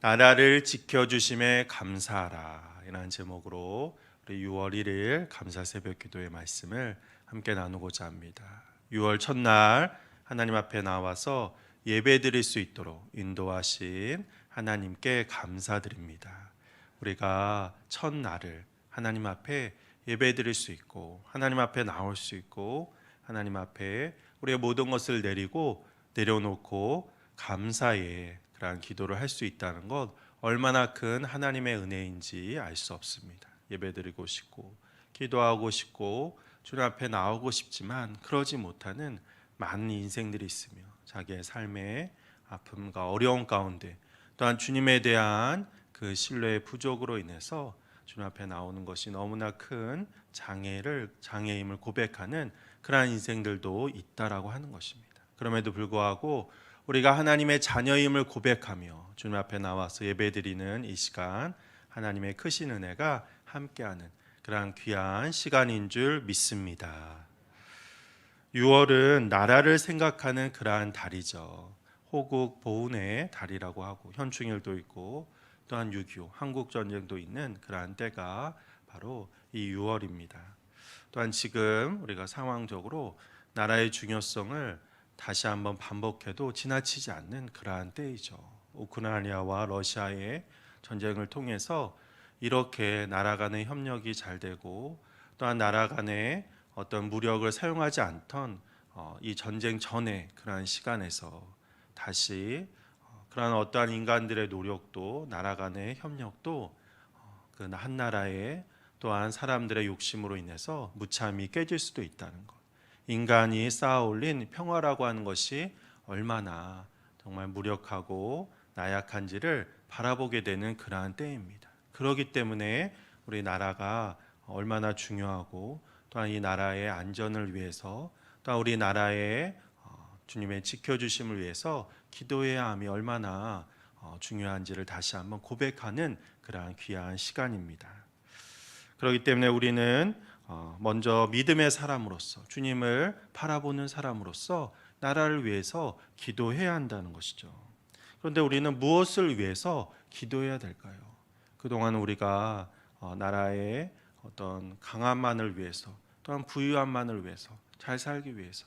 나라를 지켜주심에 감사하라 이라는 제목으로 우리 6월 1일 감사 새벽 기도의 말씀을 함께 나누고자 합니다. 6월 첫날 하나님 앞에 나와서 예배드릴 수 있도록 인도하신 하나님께 감사드립니다. 우리가 첫날을 하나님 앞에 예배드릴 수 있고 하나님 앞에 나올 수 있고 하나님 앞에 우리의 모든 것을 내려놓고 감사의 그러한 기도를 할 수 있다는 것 얼마나 큰 하나님의 은혜인지 알 수 없습니다. 예배드리고 싶고 기도하고 싶고 주님 앞에 나오고 싶지만 그러지 못하는 많은 인생들이 있으며 자기의 삶의 아픔과 어려움 가운데 또한 주님에 대한 그 신뢰의 부족으로 인해서 주님 앞에 나오는 것이 너무나 큰 장애임을 고백하는 그러한 인생들도 있다라고 하는 것입니다. 그럼에도 불구하고 우리가 하나님의 자녀임을 고백하며 주님 앞에 나와서 예배드리는 이 시간 하나님의 크신 은혜가 함께하는 그러한 귀한 시간인 줄 믿습니다. 6월은 나라를 생각하는 그러한 달이죠. 호국 보훈의 달이라고 하고 현충일도 있고 또한 6.25 한국전쟁도 있는 그러한 때가 바로 이 6월입니다. 또한 지금 우리가 상황적으로 나라의 중요성을 다시 한번 반복해도 지나치지 않는 그러한 때이죠. 우크라이나와 러시아의 전쟁을 통해서 이렇게 나라 간의 협력이 잘 되고 또한 나라 간의 어떤 무력을 사용하지 않던 이 전쟁 전의 그러한 시간에서 다시 그러한 어떠한 인간들의 노력도 나라 간의 협력도 그 한 나라의 또한 사람들의 욕심으로 인해서 무참히 깨질 수도 있다는 것. 인간이 쌓아올린 평화라고 하는 것이 얼마나 정말 무력하고 나약한지를 바라보게 되는 그러한 때입니다. 그렇기 때문에 우리 나라가 얼마나 중요하고 또한 이 나라의 안전을 위해서 또한 우리 나라의 주님의 지켜주심을 위해서 기도해야 함이 얼마나 중요한지를 다시 한번 고백하는 그러한 귀한 시간입니다. 그렇기 때문에 우리는 먼저 믿음의 사람으로서 주님을 바라보는 사람으로서 나라를 위해서 기도해야 한다는 것이죠. 그런데 우리는 무엇을 위해서 기도해야 될까요? 그동안 우리가 나라의 어떤 강함만을 위해서 또한 부유함만을 위해서 잘 살기 위해서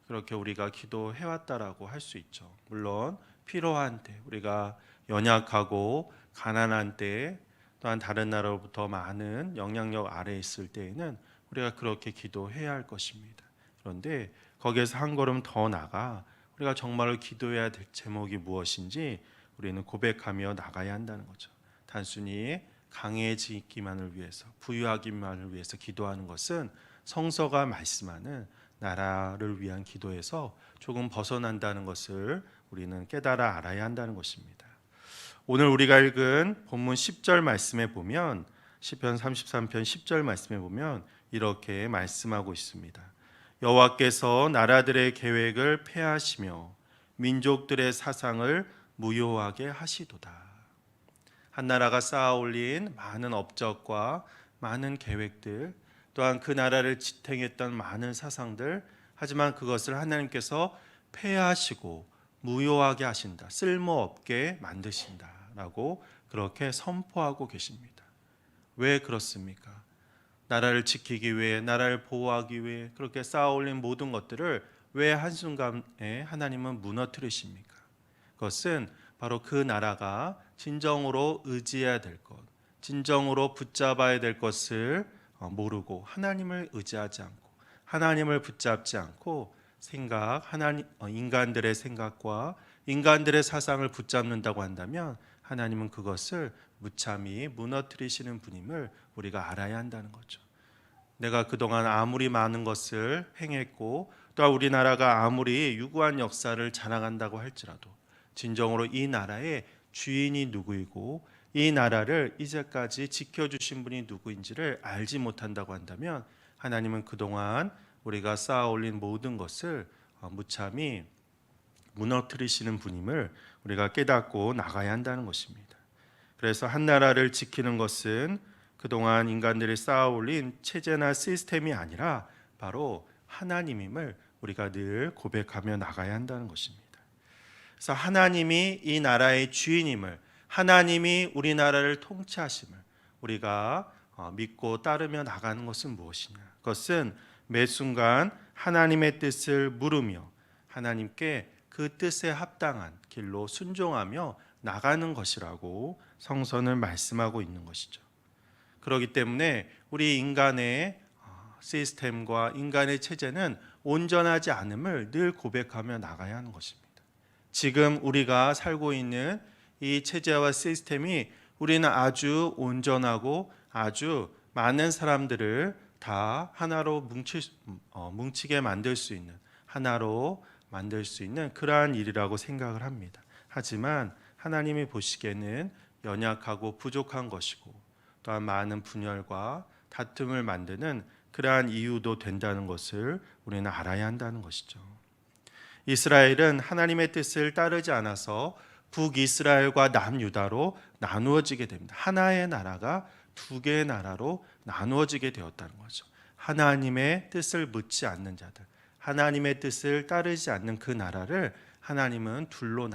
그렇게 우리가 기도해왔다라고 할 수 있죠. 물론 필요한 때 우리가 연약하고 가난한 때 또한 다른 나라로부터 많은 영향력 아래에 있을 때에는 우리가 그렇게 기도해야 할 것입니다. 그런데 거기에서 한 걸음 더 나가 우리가 정말로 기도해야 될 제목이 무엇인지 우리는 고백하며 나가야 한다는 거죠. 단순히 강해지기만을 위해서 부유하기만을 위해서 기도하는 것은 성서가 말씀하는 나라를 위한 기도에서 조금 벗어난다는 것을 우리는 깨달아 알아야 한다는 것입니다. 오늘 우리가 읽은 본문 10절 말씀에 보면 시편 33편 10절 말씀에 보면 이렇게 말씀하고 있습니다. 여호와께서 나라들의 계획을 폐하시며 민족들의 사상을 무효하게 하시도다. 한 나라가 쌓아올린 많은 업적과 많은 계획들 또한 그 나라를 지탱했던 많은 사상들 하지만 그것을 하나님께서 폐하시고 무효하게 하신다. 쓸모없게 만드신다라고 그렇게 선포하고 계십니다. 왜 그렇습니까? 나라를 지키기 위해 나라를 보호하기 위해 그렇게 쌓아올린 모든 것들을 왜 한순간에 하나님은 무너뜨리십니까? 그것은 바로 그 나라가 진정으로 의지해야 될 것, 진정으로 붙잡아야 될 것을 모르고 하나님을 의지하지 않고 하나님을 붙잡지 않고 인간들의 생각과 인간들의 사상을 붙잡는다고 한다면 하나님은 그것을 무참히 무너뜨리시는 분임을 우리가 알아야 한다는 거죠. 내가 그동안 아무리 많은 것을 행했고 또 우리나라가 아무리 유구한 역사를 자랑한다고 할지라도 진정으로 이 나라의 주인이 누구이고 이 나라를 이제까지 지켜주신 분이 누구인지를 알지 못한다고 한다면 하나님은 그동안 우리가 쌓아올린 모든 것을 무참히 무너뜨리시는 분임을 우리가 깨닫고 나가야 한다는 것입니다. 그래서 한 나라를 지키는 것은 그동안 인간들이 쌓아올린 체제나 시스템이 아니라 바로 하나님임을 우리가 늘 고백하며 나가야 한다는 것입니다. 그래서 하나님이 이 나라의 주인임을 하나님이 우리나라를 통치하심을 우리가 믿고 따르며 나가는 것은 무엇이냐? 그것은 매 순간 하나님의 뜻을 물으며 하나님께 그 뜻에 합당한 길로 순종하며 나가는 것이라고 성서는 말씀하고 있는 것이죠. 그렇기 때문에 우리 인간의 시스템과 인간의 체제는 온전하지 않음을 늘 고백하며 나가야 하는 것입니다. 지금 우리가 살고 있는 이 체제와 시스템이 우리는 아주 온전하고 아주 많은 사람들을 다 하나로 뭉치게 만들 수 있는, 하나로 만들 수 있는 그러한 일이라고 생각을 합니다. 하지만 하나님이 보시기에는 연약하고 부족한 것이고 또한 많은 분열과 다툼을 만드는 그러한 이유도 된다는 것을 우리는 알아야 한다는 것이죠. 이스라엘은 하나님의 뜻을 따르지 않아서 북이스라엘과 남유다로 나누어지게 됩니다. 하나의 나라가 두 개의 나라로 나누어지게 되었다는 거죠. 하나님의 뜻을 묻지 않는 자들, 하나님의 뜻을 따르지 않는 그 나라를 하나님은 둘로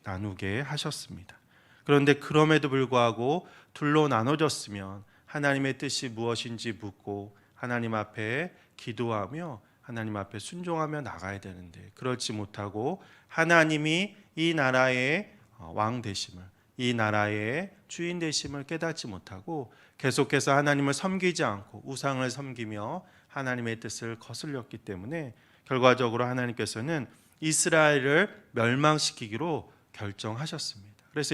나누게 하셨습니다. 그런데 그럼에도 불구하고 둘로 나눠졌으면 하나님의 뜻이 무엇인지 묻고 하나님 앞에 기도하며 하나님 앞에 순종하며 나가야 되는데 그렇지 못하고 하나님이 이 나라의 왕 되심을, 이 나라의 주인 되심을 깨닫지 못하고 계속해서 하나님을 섬기지 않고 우상을 섬기며 하나님의 뜻을 거슬렸기 때문에 결과적으로 하나님께서는 이스라엘을 멸망시키기로 결정하셨습니다. 그래서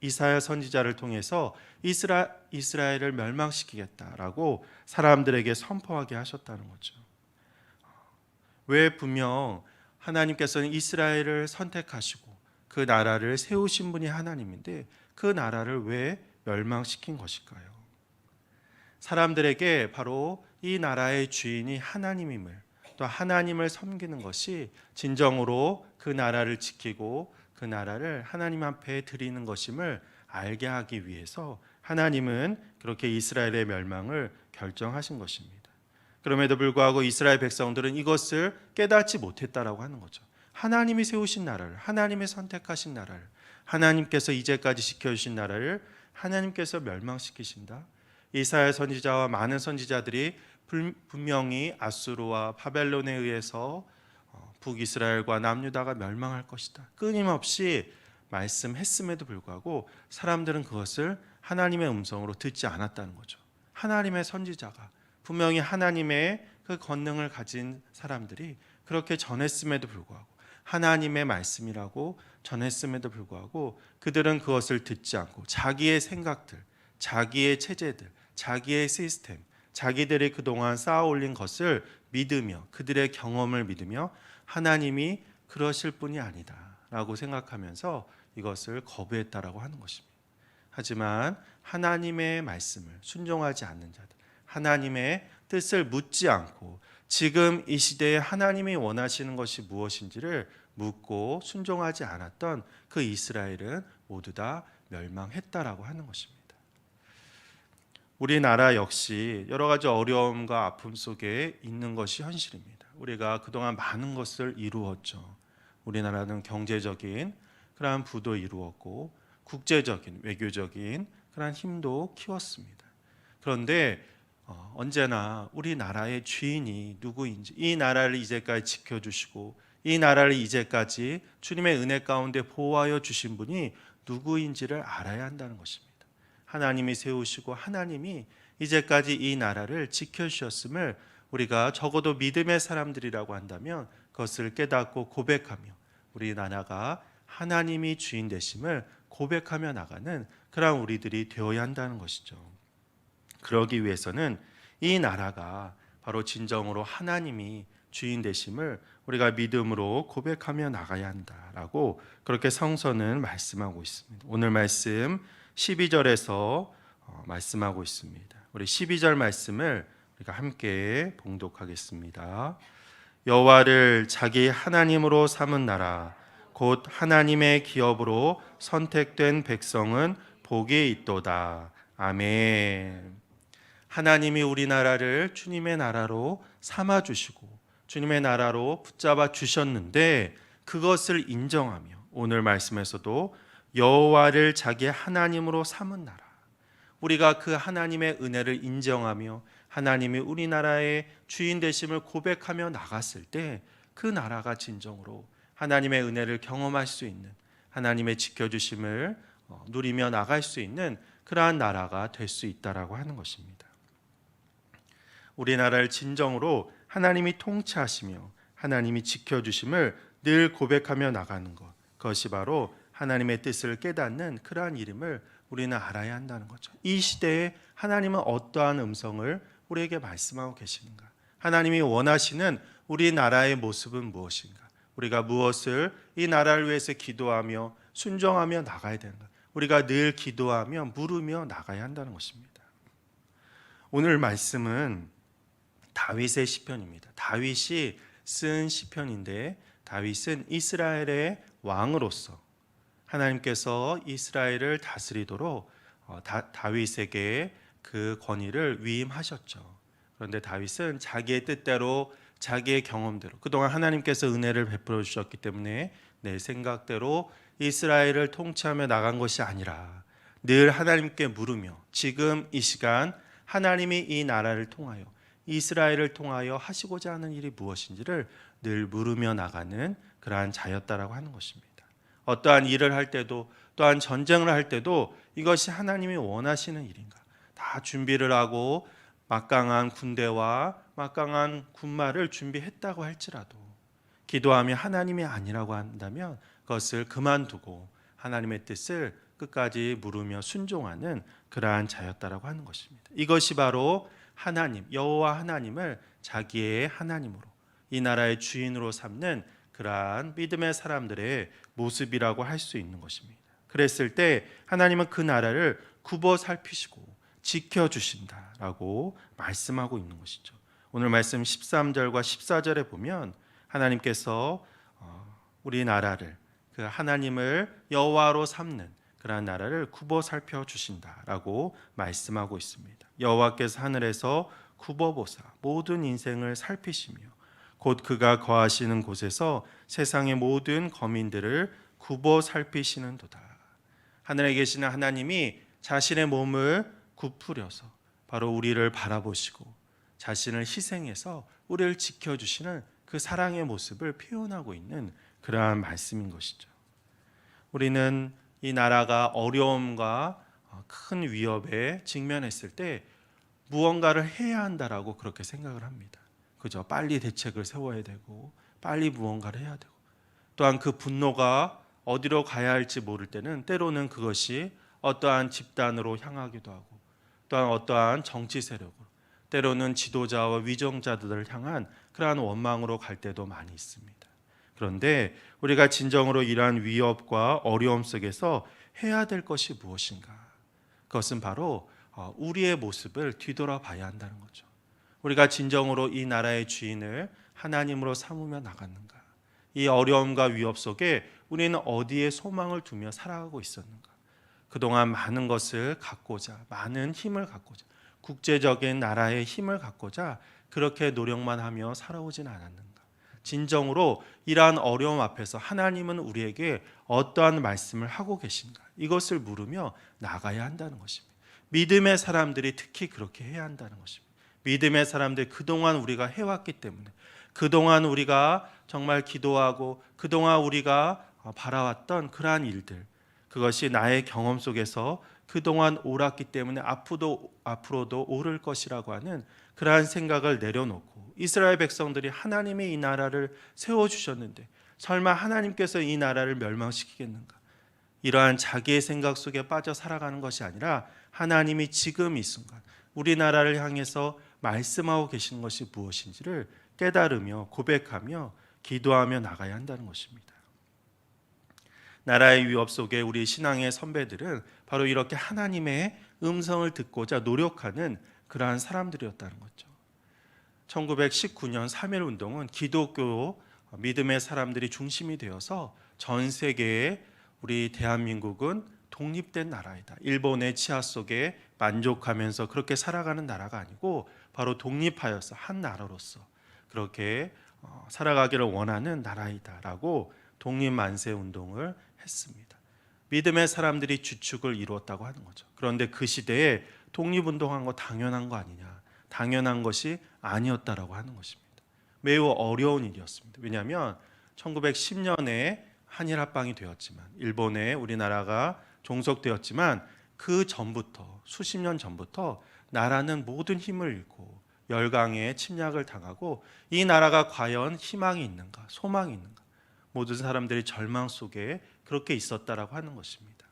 이사야 선지자를 통해서 이스라엘을 멸망시키겠다라고 사람들에게 선포하게 하셨다는 거죠. 왜 분명 하나님께서는 이스라엘을 선택하시고 그 나라를 세우신 분이 하나님인데 그 나라를 왜 멸망시킨 것일까요? 사람들에게 바로 이 나라의 주인이 하나님임을, 또 하나님을 섬기는 것이 진정으로 그 나라를 지키고 그 나라를 하나님 앞에 드리는 것임을 알게 하기 위해서 하나님은 그렇게 이스라엘의 멸망을 결정하신 것입니다. 그럼에도 불구하고 이스라엘 백성들은 이것을 깨닫지 못했다라고 하는 거죠. 하나님이 세우신 나라를, 하나님의 선택하신 나라를, 하나님께서 이제까지 지켜주신 나라를 하나님께서 멸망시키신다. 이사야 선지자와 많은 선지자들이 분명히 아수르와 바벨론에 의해서 북이스라엘과 남유다가 멸망할 것이다 끊임없이 말씀했음에도 불구하고 사람들은 그것을 하나님의 음성으로 듣지 않았다는 거죠. 하나님의 선지자가 분명히 하나님의 그 권능을 가진 사람들이 그렇게 전했음에도 불구하고 하나님의 말씀이라고 전했음에도 불구하고 그들은 그것을 듣지 않고 자기의 생각들, 자기의 체제들, 자기의 시스템, 자기들이 그동안 쌓아 올린 것을 믿으며 그들의 경험을 믿으며 하나님이 그러실 분이 아니다 라고 생각하면서 이것을 거부했다라고 하는 것입니다. 하지만 하나님의 말씀을 순종하지 않는 자들, 하나님의 뜻을 묻지 않고 지금 이 시대에 하나님이 원하시는 것이 무엇인지를 묻고 순종하지 않았던 그 이스라엘은 모두 다 멸망했다라고 하는 것입니다. 우리나라 역시 여러 가지 어려움과 아픔 속에 있는 것이 현실입니다. 우리가 그동안 많은 것을 이루었죠. 우리나라는 경제적인 그러한 부도 이루었고 국제적인 외교적인 그러한 힘도 키웠습니다. 그런데 언제나 우리나라의 주인이 누구인지, 이 나라를 이제까지 지켜주시고 이 나라를 이제까지 주님의 은혜 가운데 보호하여 주신 분이 누구인지를 알아야 한다는 것입니다. 하나님이 세우시고 하나님이 이제까지 이 나라를 지켜주셨음을 우리가 적어도 믿음의 사람들이라고 한다면 그것을 깨닫고 고백하며 우리나라가 하나님이 주인 되심을 고백하며 나가는 그런 우리들이 되어야 한다는 것이죠. 그러기 위해서는 이 나라가 바로 진정으로 하나님이 주인 되심을 우리가 믿음으로 고백하며 나가야 한다라고 그렇게 성서는 말씀하고 있습니다. 오늘 말씀 12절에서 말씀하고 있습니다. 우리 12절 말씀을 우리가 함께 봉독하겠습니다. 여호와를 자기 하나님으로 삼은 나라 곧 하나님의 기업으로 선택된 백성은 복이 있도다. 아멘. 하나님이 우리나라를 주님의 나라로 삼아주시고 주님의 나라로 붙잡아 주셨는데 그것을 인정하며 오늘 말씀에서도 여호와를 자기의 하나님으로 삼은 나라. 우리가 그 하나님의 은혜를 인정하며 하나님이 우리나라의 주인 되심을 고백하며 나갔을 때 그 나라가 진정으로 하나님의 은혜를 경험할 수 있는, 하나님의 지켜주심을 누리며 나갈 수 있는 그러한 나라가 될 수 있다라고 하는 것입니다. 우리나라를 진정으로 하나님이 통치하시며 하나님이 지켜주심을 늘 고백하며 나가는 것, 그것이 바로 하나님의 뜻을 깨닫는 그러한 이름을 우리는 알아야 한다는 거죠. 이 시대에 하나님은 어떠한 음성을 우리에게 말씀하고 계시는가? 하나님이 원하시는 우리나라의 모습은 무엇인가? 우리가 무엇을 이 나라를 위해서 기도하며 순종하며 나가야 되는가? 우리가 늘 기도하며 물으며 나가야 한다는 것입니다. 오늘 말씀은 다윗의 시편입니다. 다윗이 쓴 시편인데, 다윗은 이스라엘의 왕으로서 하나님께서 이스라엘을 다스리도록 다윗에게 그 권위를 위임하셨죠. 그런데 다윗은 자기의 뜻대로, 자기의 경험대로, 그동안 하나님께서 은혜를 베풀어 주셨기 때문에 내 생각대로 이스라엘을 통치하며 나간 것이 아니라 늘 하나님께 물으며 지금 이 시간 하나님이 이 나라를 통하여, 이스라엘을 통하여 하시고자 하는 일이 무엇인지를 늘 물으며 나가는 그러한 자였다라고 하는 것입니다. 어떠한 일을 할 때도, 또한 전쟁을 할 때도 이것이 하나님이 원하시는 일인가? 다 준비를 하고 막강한 군대와 막강한 군마를 준비했다고 할지라도 기도하며 하나님이 아니라고 한다면 그것을 그만두고 하나님의 뜻을 끝까지 물으며 순종하는 그러한 자였다라고 하는 것입니다. 이것이 바로 하나님, 여호와 하나님을 자기의 하나님으로, 이 나라의 주인으로 삼는 그러한 믿음의 사람들의 모습이라고 할 수 있는 것입니다. 그랬을 때 하나님은 그 나라를 굽어 살피시고 지켜주신다라고 말씀하고 있는 것이죠. 오늘 말씀 13절과 14절에 보면 하나님께서 우리나라를, 그 하나님을 여호와로 삼는 그러한 나라를 굽어 살펴주신다라고 말씀하고 있습니다. 여호와께서 하늘에서 굽어보사 모든 인생을 살피시며 곧 그가 거하시는 곳에서 세상의 모든 거민들을 굽어 살피시는도다. 하늘에 계시는 하나님이 자신의 몸을 굽으려서 바로 우리를 바라보시고 자신을 희생해서 우리를 지켜주시는 그 사랑의 모습을 표현하고 있는 그러한 말씀인 것이죠. 우리는 이 나라가 어려움과 큰 위협에 직면했을 때 무언가를 해야 한다라고 그렇게 생각을 합니다. 그죠? 빨리 대책을 세워야 되고 빨리 무언가를 해야 되고, 또한 그 분노가 어디로 가야 할지 모를 때는 때로는 그것이 어떠한 집단으로 향하기도 하고, 또한 어떠한 정치 세력으로, 때로는 지도자와 위정자들을 향한 그러한 원망으로 갈 때도 많이 있습니다. 그런데 우리가 진정으로 이러한 위협과 어려움 속에서 해야 될 것이 무엇인가? 그것은 바로 우리의 모습을 뒤돌아봐야 한다는 거죠. 우리가 진정으로 이 나라의 주인을 하나님으로 삼으며 나갔는가? 이 어려움과 위협 속에 우리는 어디에 소망을 두며 살아가고 있었는가? 그동안 많은 것을 갖고자, 많은 힘을 갖고자, 국제적인 나라의 힘을 갖고자 그렇게 노력만 하며 살아오진 않았는가? 진정으로 이러한 어려움 앞에서 하나님은 우리에게 어떠한 말씀을 하고 계신가? 이것을 물으며 나가야 한다는 것입니다. 믿음의 사람들이 특히 그렇게 해야 한다는 것입니다. 믿음의 사람들, 그동안 우리가 해왔기 때문에, 그동안 우리가 정말 기도하고 그동안 우리가 바라왔던 그러한 일들, 그것이 나의 경험 속에서 그동안 옳았기 때문에 앞으로도 옳을 것이라고 하는 그러한 생각을 내려놓고, 이스라엘 백성들이 하나님이 이 나라를 세워주셨는데 설마 하나님께서 이 나라를 멸망시키겠는가? 이러한 자기의 생각 속에 빠져 살아가는 것이 아니라 하나님이 지금 이 순간 우리나라를 향해서 말씀하고 계시는 것이 무엇인지를 깨달으며 고백하며 기도하며 나가야 한다는 것입니다. 나라의 위협 속에 우리 신앙의 선배들은 바로 이렇게 하나님의 음성을 듣고자 노력하는 그러한 사람들이었다는 거죠. 1919년 3.1운동은 기독교 믿음의 사람들이 중심이 되어서 전 세계에 우리 대한민국은 독립된 나라이다, 일본의 치하 속에 만족하면서 그렇게 살아가는 나라가 아니고 바로 독립하여서 한 나라로서 그렇게 살아가기를 원하는 나라이다라고 독립만세 운동을 했습니다. 믿음의 사람들이 주축을 이루었다고 하는 거죠. 그런데 그 시대에 독립운동한 거 당연한 거 아니냐? 당연한 것이 아니었다라고 하는 것입니다. 매우 어려운 일이었습니다. 왜냐하면 1910년에 한일합방이 되었지만, 일본에 우리나라가 종속되었지만 그 전부터, 수십 년 전부터 나라는 모든 힘을 잃고 열강에 침략을 당하고, 이 나라가 과연 희망이 있는가, 소망이 있는가, 모든 사람들이 절망 속에 그렇게 있었다라고 하는 것입니다.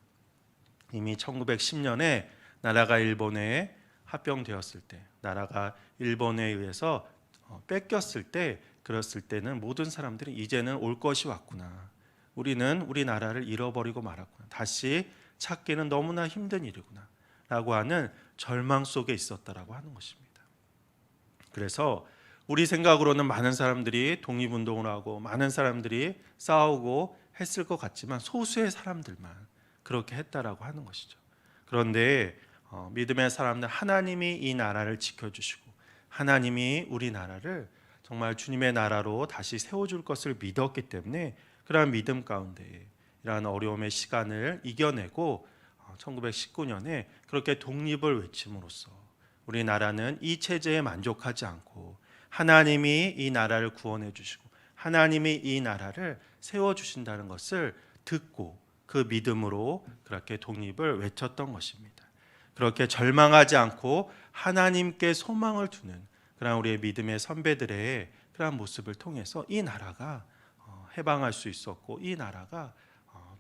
이미 1910년에 나라가 일본에 합병되었을 때, 나라가 일본에 의해서 뺏겼을 때, 그랬을 때는 모든 사람들이 이제는 올 것이 왔구나, 우리는 우리 나라를 잃어버리고 말았구나, 다시 찾기는 너무나 힘든 일이구나 라고 하는 절망 속에 있었다라고 하는 것입니다. 그래서 우리 생각으로는 많은 사람들이 독립운동을 하고 많은 사람들이 싸우고 했을 것 같지만 소수의 사람들만 그렇게 했다라고 하는 것이죠. 그런데 믿음의 사람들, 하나님이 이 나라를 지켜주시고 하나님이 우리 나라를 정말 주님의 나라로 다시 세워줄 것을 믿었기 때문에, 그러한 믿음 가운데 이러한 어려움의 시간을 이겨내고 1919년에 그렇게 독립을 외침으로써 우리나라는 이 체제에 만족하지 않고 하나님이 이 나라를 구원해 주시고 하나님이 이 나라를 세워주신다는 것을 듣고 그 믿음으로 그렇게 독립을 외쳤던 것입니다. 그렇게 절망하지 않고 하나님께 소망을 두는 그런 우리의 믿음의 선배들의 그런 모습을 통해서 이 나라가 해방할 수 있었고, 이 나라가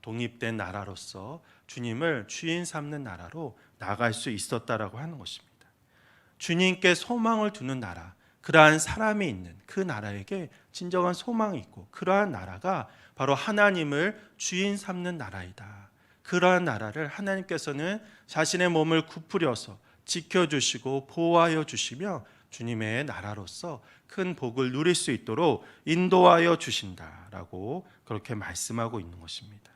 독립된 나라로서 주님을 주인 삼는 나라로 나갈 수 있었다라고 하는 것입니다. 주님께 소망을 두는 나라, 그러한 사람이 있는 그 나라에게 진정한 소망이 있고, 그러한 나라가 바로 하나님을 주인 삼는 나라이다. 그러한 나라를 하나님께서는 자신의 몸을 굽으려서 지켜주시고 보호하여 주시며 주님의 나라로서 큰 복을 누릴 수 있도록 인도하여 주신다라고 그렇게 말씀하고 있는 것입니다.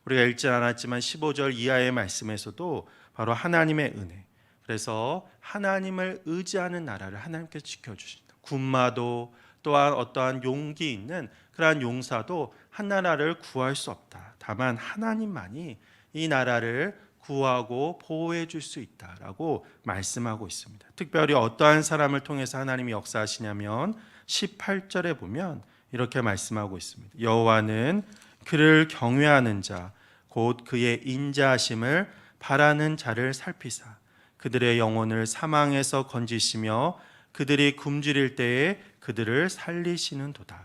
우리가 읽지 않았지만 15절 이하의 말씀에서도 바로 하나님의 은혜, 그래서 하나님을 의지하는 나라를 하나님께서 지켜주신다. 군마도 또한 어떠한 용기 있는 그러한 용사도 한 나라를 구할 수 없다. 다만 하나님만이 이 나라를 구하고 보호해 줄 수 있다라고 말씀하고 있습니다. 특별히 어떠한 사람을 통해서 하나님이 역사하시냐면 18절에 보면 이렇게 말씀하고 있습니다. 여호와는 그를 경외하는 자, 곧 그의 인자하심을 바라는 자를 살피사 그들의 영혼을 사망에서 건지시며 그들이 굶주릴 때에 그들을 살리시는도다.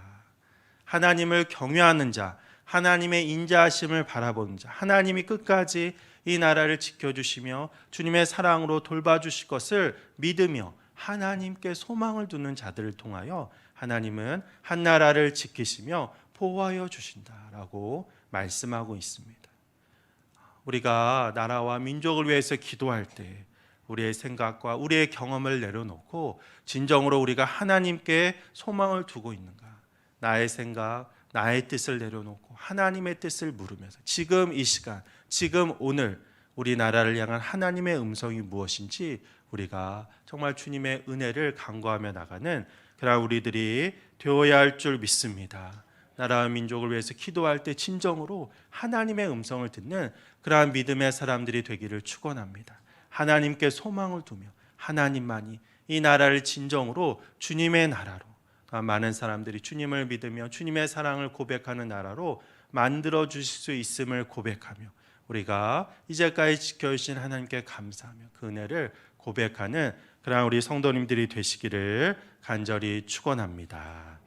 하나님을 경외하는 자, 하나님의 인자하심을 바라보는 자, 하나님이 끝까지 이 나라를 지켜주시며 주님의 사랑으로 돌봐주실 것을 믿으며 하나님께 소망을 두는 자들을 통하여 하나님은 한 나라를 지키시며 보호하여 주신다라고 말씀하고 있습니다. 우리가 나라와 민족을 위해서 기도할 때 우리의 생각과 우리의 경험을 내려놓고 진정으로 우리가 하나님께 소망을 두고 있는가, 나의 생각, 나의 뜻을 내려놓고 하나님의 뜻을 물으면서 지금 이 시간, 지금 오늘 우리나라를 향한 하나님의 음성이 무엇인지 우리가 정말 주님의 은혜를 간구하며 나가는 그런 우리들이 되어야 할 줄 믿습니다. 나라와 민족을 위해서 기도할 때 진정으로 하나님의 음성을 듣는 그러한 믿음의 사람들이 되기를 축원합니다. 하나님께 소망을 두며 하나님만이 이 나라를 진정으로 주님의 나라로, 많은 사람들이 주님을 믿으며 주님의 사랑을 고백하는 나라로 만들어 주실 수 있음을 고백하며 우리가 이제까지 지켜주신 하나님께 감사하며 그 은혜를 고백하는 그런 우리 성도님들이 되시기를 간절히 축원합니다.